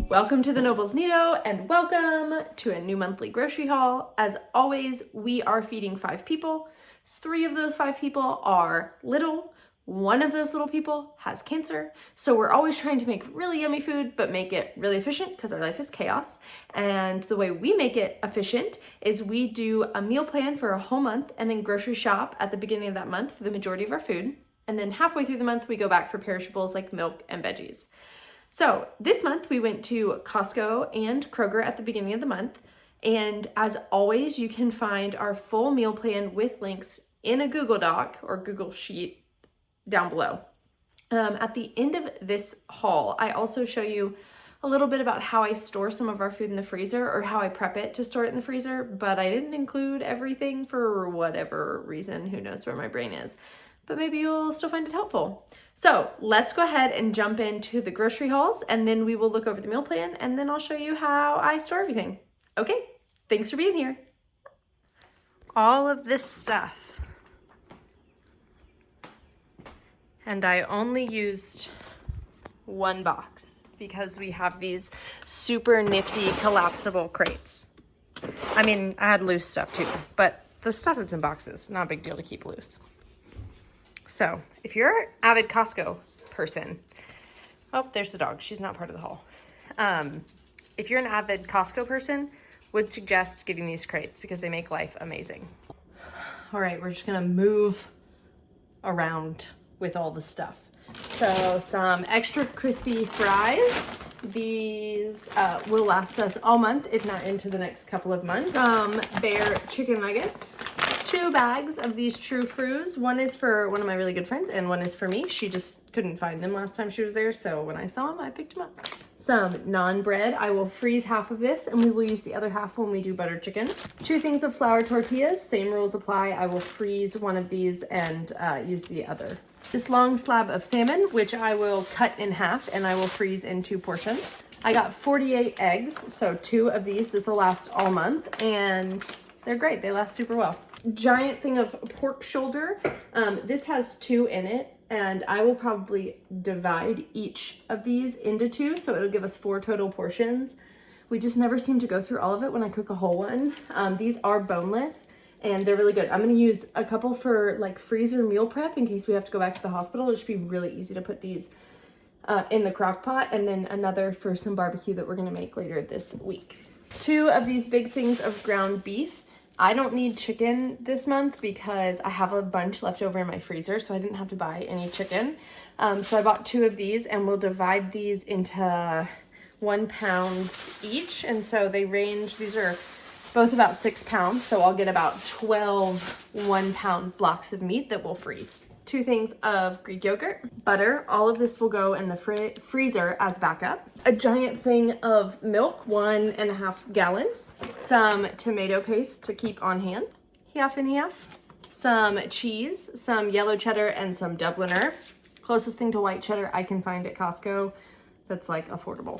Welcome to the Nobles Nido and welcome to a new monthly grocery haul. As always, we are feeding 5 people. 3 of those 5 people are little. 1 of those little people has cancer. So we're always trying to make really yummy food, but make it really efficient because our life is chaos. And the way we make it efficient is we do a meal plan for a whole month and then grocery shop at the beginning of that month for the majority of our food. And then halfway through the month, we go back for perishables like milk and veggies. So this month we went to Costco and Kroger at the beginning of the month. And as always, you can find our full meal plan with links in a Google Doc or Google Sheet down below. At the end of this haul, I also show you a little bit about how I store some of our food in the freezer or how I prep it to store it in the freezer, but I didn't include everything for whatever reason. Who knows where my brain is. But maybe you'll still find it helpful. So let's go ahead and jump into the grocery hauls and then we will look over the meal plan and then I'll show you how I store everything. Okay, thanks for being here. All of this stuff. And I only used 1 box because we have these super nifty collapsible crates. I mean, I had loose stuff too, but the stuff that's in boxes, not a big deal to keep loose. So if you're an avid Costco person, oh, there's the dog. She's not part of the haul. If you're an avid Costco person, would suggest getting these crates because they make life amazing. All right, we're just gonna move around with all the stuff. So some extra crispy fries. These will last us all month, if not into the next couple of months. Some Bear chicken nuggets. 2 bags of these True Frus. 1 is for one of my really good friends and 1 is for me. She just couldn't find them last time she was there, so when I saw them, I picked them up. Some naan bread. I will freeze half of this and we will use the other half when we do butter chicken. 2 things of flour tortillas. Same rules apply. I will freeze one of these and use the other. This long slab of salmon, which I will cut in half and I will freeze in 2 portions. I got 48 eggs, so 2 of these. This will last all month and they're great. They last super well. Giant thing of pork shoulder. This has 2 in it and I will probably divide each of these into 2, so it'll give us 4 total portions. We just never seem to go through all of it when I cook a whole one. These are boneless and they're really good. I'm gonna use a couple for like freezer meal prep in case we have to go back to the hospital. It'll just be really easy to put these in the crock pot, and then another for some barbecue that we're gonna make later this week. 2 of these big things of ground beef. I don't need chicken this month because I have a bunch left over in my freezer, so I didn't have to buy any chicken. So I bought 2 of these and we'll divide these into 1 pound each. And so they range, these are both about 6 pounds. So I'll get about 12 1-pound blocks of meat that will freeze. 2 things of Greek yogurt, butter. All of this will go in the freezer as backup. A giant thing of milk, 1.5 gallons. Some tomato paste to keep on hand, half and half. Some cheese, some yellow cheddar, and some Dubliner. Closest thing to white cheddar I can find at Costco that's like affordable.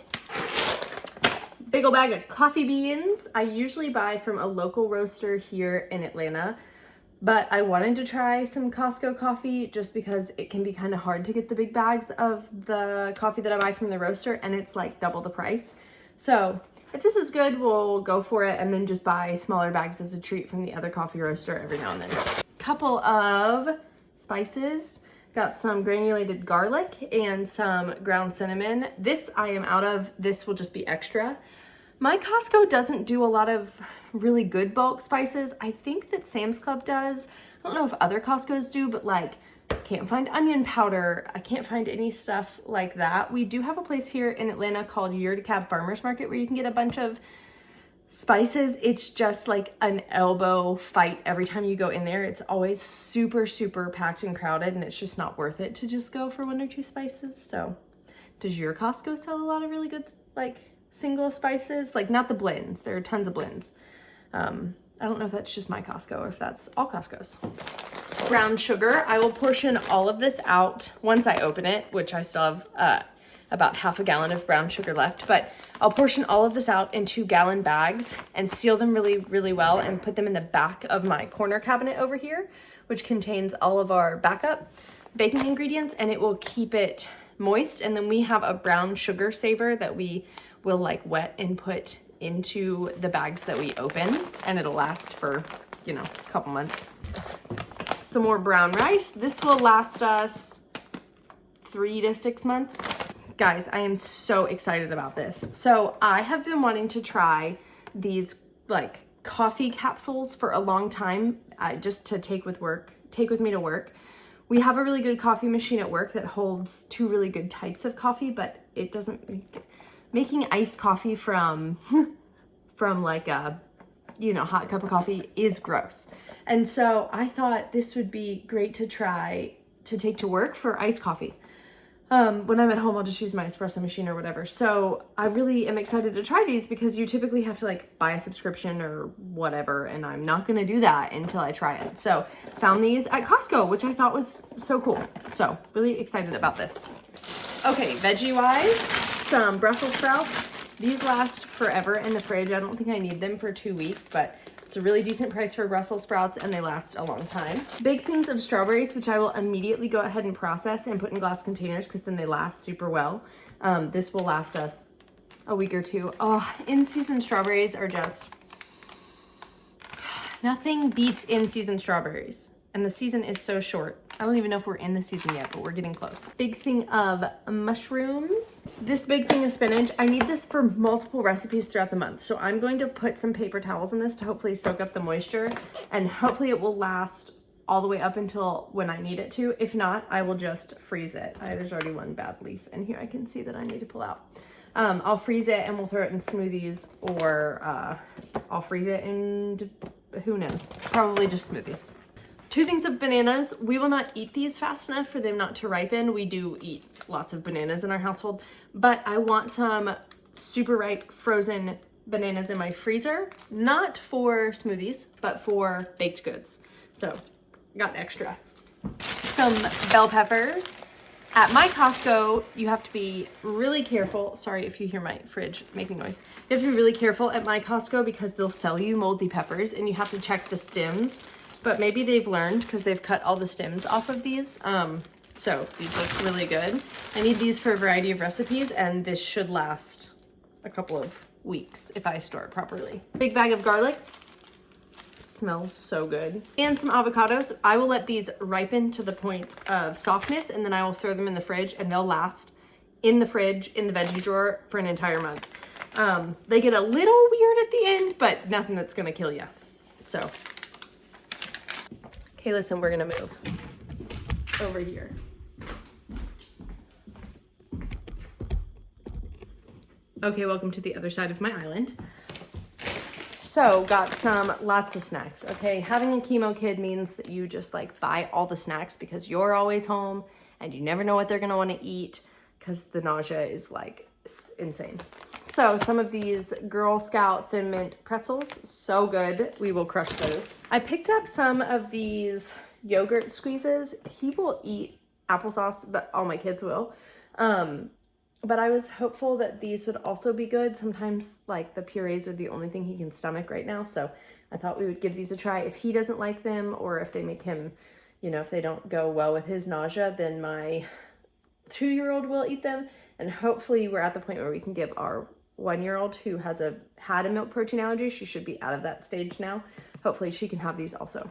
Big ol' bag of coffee beans. I usually buy from a local roaster here in Atlanta, but I wanted to try some Costco coffee just because it can be kind of hard to get the big bags of the coffee that I buy from the roaster and it's like double the price. So if this is good, we'll go for it and then just buy smaller bags as a treat from the other coffee roaster every now and then. Couple of spices. Got some granulated garlic and some ground cinnamon. This I am out of. This will just be extra. My Costco doesn't do a lot of really good bulk spices. I think that Sam's Club does. I don't know if other Costco's do, but like I can't find onion powder. I can't find any stuff like that. We do have a place here in Atlanta called Year to Cab Farmers Market where you can get a bunch of spices. It's just like an elbow fight every time you go in there. It's always super, super packed and crowded and it's just not worth it to just go for 1 or 2 spices. So does your Costco sell a lot of really good like single spices? Like not the blends, there are tons of blends. I don't know if that's just my Costco or if that's all Costco's. Brown sugar, I will portion all of this out once I open it, which I still have about half a gallon of brown sugar left, but I'll portion all of this out in 2-gallon bags and seal them really, really well and put them in the back of my corner cabinet over here, which contains all of our backup baking ingredients, and it will keep it moist. And then we have a brown sugar saver that we we'll like wet and put into the bags that we open, and it'll last for, you know, a couple months. Some more brown rice. This will last us 3 to 6 months. Guys, I am so excited about this. So I have been wanting to try these like coffee capsules for a long time, just to take with me to work. We have a really good coffee machine at work that holds 2 really good types of coffee, but it doesn't making iced coffee from like a, you know, hot cup of coffee is gross. And so I thought this would be great to try to take to work for iced coffee. When I'm at home, I'll just use my espresso machine or whatever. So I really am excited to try these because you typically have to like buy a subscription or whatever, and I'm not going to do that until I try it. So found these at Costco, which I thought was so cool. So really excited about this. Okay, veggie wise, some Brussels sprouts. These last forever in the fridge. I don't think I need them for 2 weeks, but it's a really decent price for Brussels sprouts and they last a long time. Big things of strawberries, which I will immediately go ahead and process and put in glass containers because then they last super well. This will last us a week or 2. Oh, in-season strawberries are just, nothing beats in-season strawberries. And the season is so short. I don't even know if we're in the season yet, but we're getting close. Big thing of mushrooms. This big thing of spinach. I need this for multiple recipes throughout the month. So I'm going to put some paper towels in this to hopefully soak up the moisture, and hopefully it will last all the way up until when I need it to. If not, I will just freeze it. There's already one bad leaf in here I can see that I need to pull out. I'll freeze it and we'll throw it in smoothies, or I'll freeze it in, who knows, probably just smoothies. 2 things of bananas. We will not eat these fast enough for them not to ripen. We do eat lots of bananas in our household, but I want some super ripe frozen bananas in my freezer, not for smoothies, but for baked goods. So got extra. Some bell peppers. At my Costco, you have to be really careful. Sorry if you hear my fridge making noise. You have to be really careful at my Costco because they'll sell you moldy peppers and you have to check the stems. But maybe they've learned because they've cut all the stems off of these. So these look really good. I need these for a variety of recipes, and this should last a couple of weeks if I store it properly. Big bag of garlic. It smells so good. And some avocados. I will let these ripen to the point of softness, and then I will throw them in the fridge, and they'll last in the fridge, in the veggie drawer for an entire month. They get a little weird at the end, but nothing that's gonna kill you. So. Okay, listen, we're gonna move over here. Okay, welcome to the other side of my island. So, got lots of snacks, okay? Having a chemo kid means that you just like buy all the snacks because you're always home and you never know what they're gonna wanna eat because the nausea is like insane. So some of these Girl Scout Thin Mint pretzels, so good. We will crush those. I picked up some of these yogurt squeezes. He will eat applesauce, but all my kids will. But I was hopeful that these would also be good. Sometimes like the purees are the only thing he can stomach right now. So I thought we would give these a try. If he doesn't like them, or if they make him, you know, if they don't go well with his nausea, then my 2-year-old will eat them. And hopefully we're at the point where we can give our 1-year-old who had a milk protein allergy. She should be out of that stage now. Hopefully she can have these also.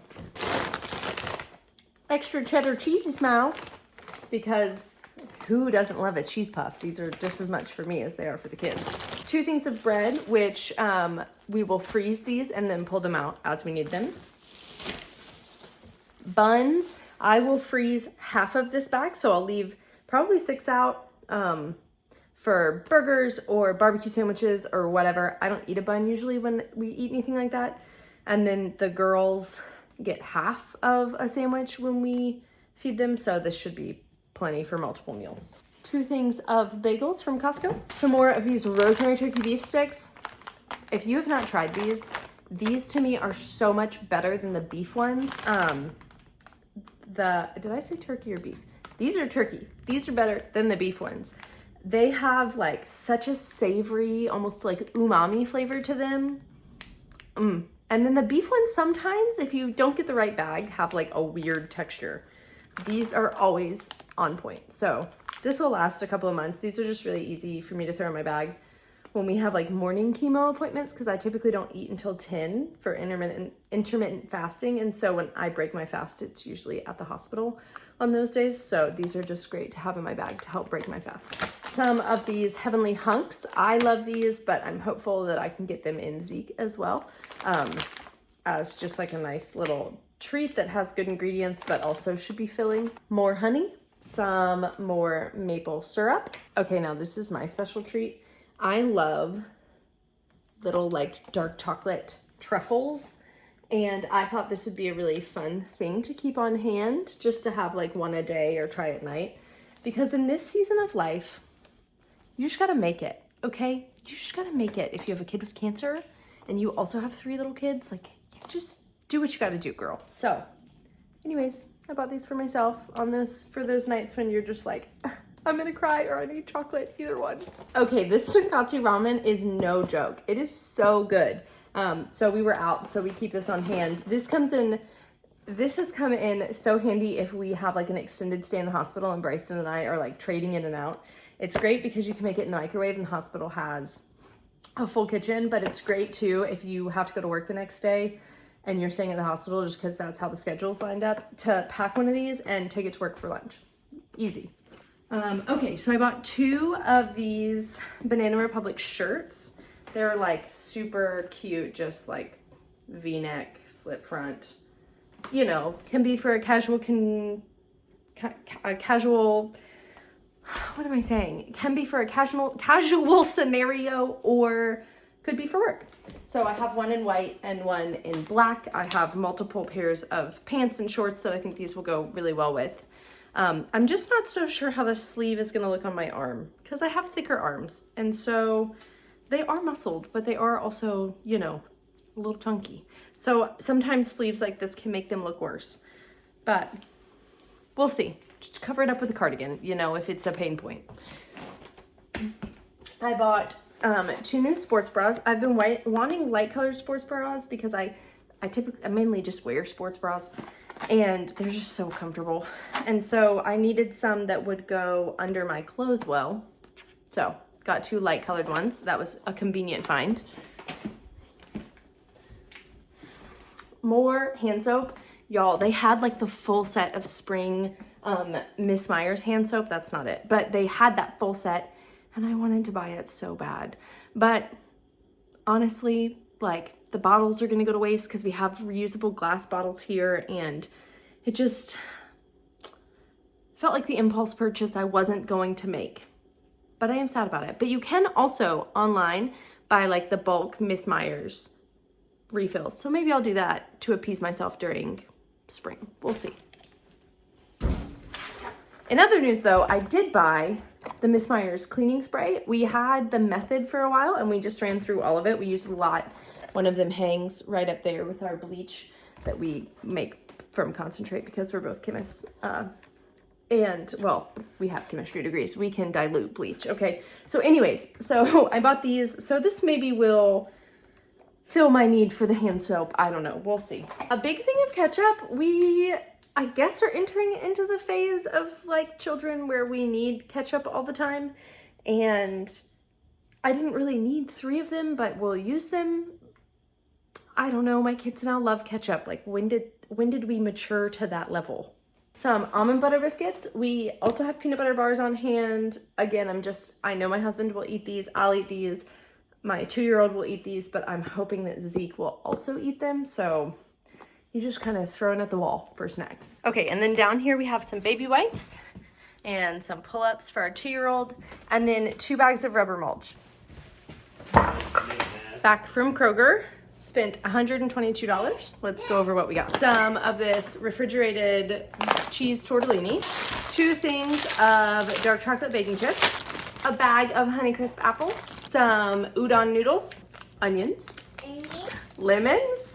Extra cheddar cheesy smiles, because who doesn't love a cheese puff? These are just as much for me as they are for the kids. 2 things of bread, which we will freeze these and then pull them out as we need them. Buns, I will freeze half of this bag, so I'll leave probably 6 out for burgers or barbecue sandwiches or whatever. I don't eat a bun usually when we eat anything like that. And then the girls get half of a sandwich when we feed them, so this should be plenty for multiple meals. 2 things of bagels from Costco. Some more of these rosemary turkey beef sticks. If you have not tried these to me are so much better than the beef ones. Did I say turkey or beef? These are turkey. These are better than the beef ones. They have like such a savory, almost like umami flavor to them. And then the beef ones sometimes, if you don't get the right bag, have like a weird texture. These are always on point. So this will last a couple of months. These are just really easy for me to throw in my bag when we have like morning chemo appointments, because I typically don't eat until 10 for intermittent fasting. And so when I break my fast, it's usually at the hospital on those days. So these are just great to have in my bag to help break my fast. Some of these Heavenly Hunks, I love these, but I'm hopeful that I can get them in Zeke as well, as just like a nice little treat that has good ingredients, but also should be filling. More honey, some more maple syrup. Okay, now this is my special treat. I love little like dark chocolate truffles, and I thought this would be a really fun thing to keep on hand, just to have like one a day or try at night, because in this season of life, you just gotta make it, okay? You just gotta make it. If you have a kid with cancer and you also have 3 little kids, like, you just do what you gotta do, girl. So anyways, I bought these for myself on this for those nights when you're just like, I'm gonna cry or I need chocolate, either one. Okay, this tonkatsu ramen is no joke. It is so good. So we were out, so we keep this on hand. This has come in so handy if we have like an extended stay in the hospital and Bryson and I are like trading in and out. It's great because you can make it in the microwave, and the hospital has a full kitchen, but it's great too if you have to go to work the next day and you're staying at the hospital, just because that's how the schedule's lined up, to pack one of these and take it to work for lunch. Easy. Okay, so I bought 2 of these Banana Republic shirts. They're like super cute, just like V-neck, slip front. You know, can be for a casual, what am I saying? Can be for a casual scenario, or could be for work. So I have one in white and one in black. I have multiple pairs of pants and shorts that I think these will go really well with. I'm just not so sure how the sleeve is gonna look on my arm, because I have thicker arms, and so they are muscled, but they are also, you know, a little chunky. So sometimes sleeves like this can make them look worse, but we'll see. Just cover it up with a cardigan, you know, if it's a pain point. I bought 2 new sports bras. I've been wanting light colored sports bras because I mainly just wear sports bras, and they're just so comfortable. And so I needed some that would go under my clothes well. So got 2 light colored ones. That was a convenient find. More hand soap. Y'all, they had like the full set of spring Miss Meyer's hand soap. That's not it, but they had that full set, and I wanted to buy it so bad. But honestly, like, the bottles are gonna go to waste because we have reusable glass bottles here, and it just felt like the impulse purchase I wasn't going to make. But I am sad about it. But you can also online buy like the bulk Miss Meyer's refills. So maybe I'll do that to appease myself during spring. We'll see. In other news though, I did buy the Miss Meyer's cleaning spray. We had the Method for a while and we just ran through all of it. We used a lot. One of them hangs right up there with our bleach that we make from concentrate because we're both chemists. And well, we have chemistry degrees. We can dilute bleach. Okay. So anyways, so I bought these. So this maybe will fill my need for the hand soap. I don't know. We'll see. A big thing of ketchup. We, I guess, are entering into the phase of like children where we need ketchup all the time. And I didn't really need 3 of them, but we'll use them. I don't know. My kids now love ketchup. Like when did we mature to that level? Some almond butter biscuits. We also have peanut butter bars on hand. Again, I know my husband will eat these. I'll eat these. My 2-year-old will eat these, but I'm hoping that Zeke will also eat them. So you just kind of throw it at the wall for snacks. Okay, and then down here we have some baby wipes and some pull-ups for our 2-year-old, and then 2 bags of rubber mulch. Back from Kroger. Spent $122. Let's go over what we got. Some of this refrigerated cheese tortellini, 2 things of dark chocolate baking chips, a bag of Honeycrisp apples, some udon noodles, onions, lemons,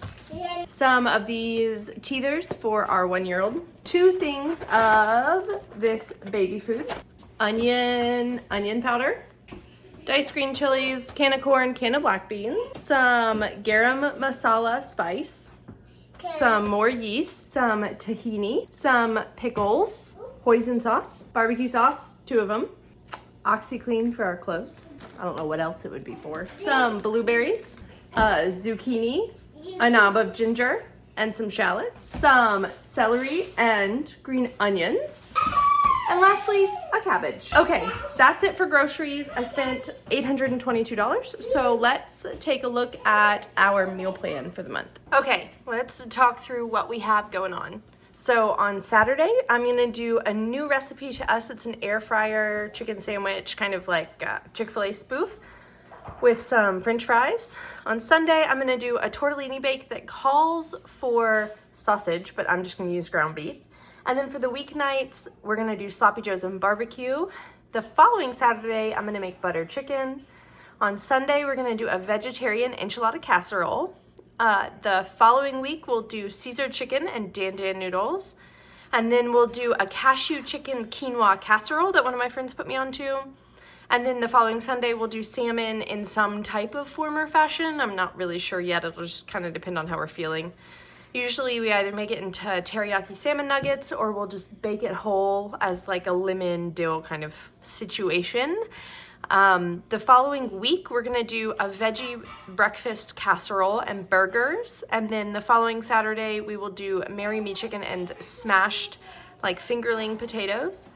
some of these teethers for our 1-year-old, 2 things of this baby food, onion powder, diced green chilies, can of corn, can of black beans, some garam masala spice, some more yeast, some tahini, some pickles, hoisin sauce, barbecue sauce, 2 of them, OxyClean for our clothes. I don't know what else it would be for. Some blueberries, zucchini, a knob of ginger, and some shallots, some celery and green onions, and lastly, a cabbage. Okay, that's it for groceries. I spent $822, so let's take a look at our meal plan for the month. Okay, let's talk through what we have going on. So on Saturday, I'm gonna do a new recipe to us. It's an air fryer chicken sandwich, kind of like Chick-fil-A spoof with some French fries. On Sunday, I'm gonna do a tortellini bake that calls for sausage, but I'm just gonna use ground beef. And then for the weeknights, we're gonna do sloppy joes and barbecue. The following Saturday, I'm gonna make butter chicken. On Sunday, we're gonna do a vegetarian enchilada casserole. The following week, we'll do Caesar chicken and dan noodles. And then we'll do a cashew chicken quinoa casserole that one of my friends put me onto. And then the following Sunday, we'll do salmon in some type of form or fashion. I'm not really sure yet. It'll just kind of depend on how we're feeling. Usually we either make it into teriyaki salmon nuggets or we'll just bake it whole as like a lemon dill kind of situation. The following week, we're gonna do a veggie breakfast casserole and burgers. And then the following Saturday, we will do Marry Me chicken and smashed like fingerling potatoes.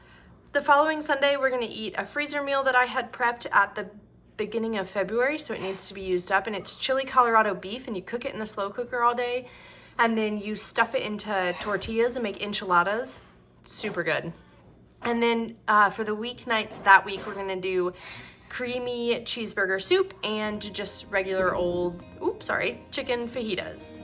The following Sunday, we're gonna eat a freezer meal that I had prepped at the beginning of February, so it needs to be used up. And it's chili Colorado beef, and you cook it in the slow cooker all day. And then you stuff it into tortillas and make enchiladas. It's super good. And then for the weeknights that week, we're gonna do creamy cheeseburger soup and just regular old, chicken fajitas.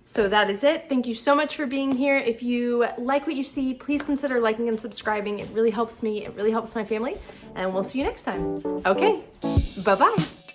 So that is it. Thank you so much for being here. If you like what you see, please consider liking and subscribing. It really helps me. It really helps my family. And we'll see you next time. Okay, bye-bye.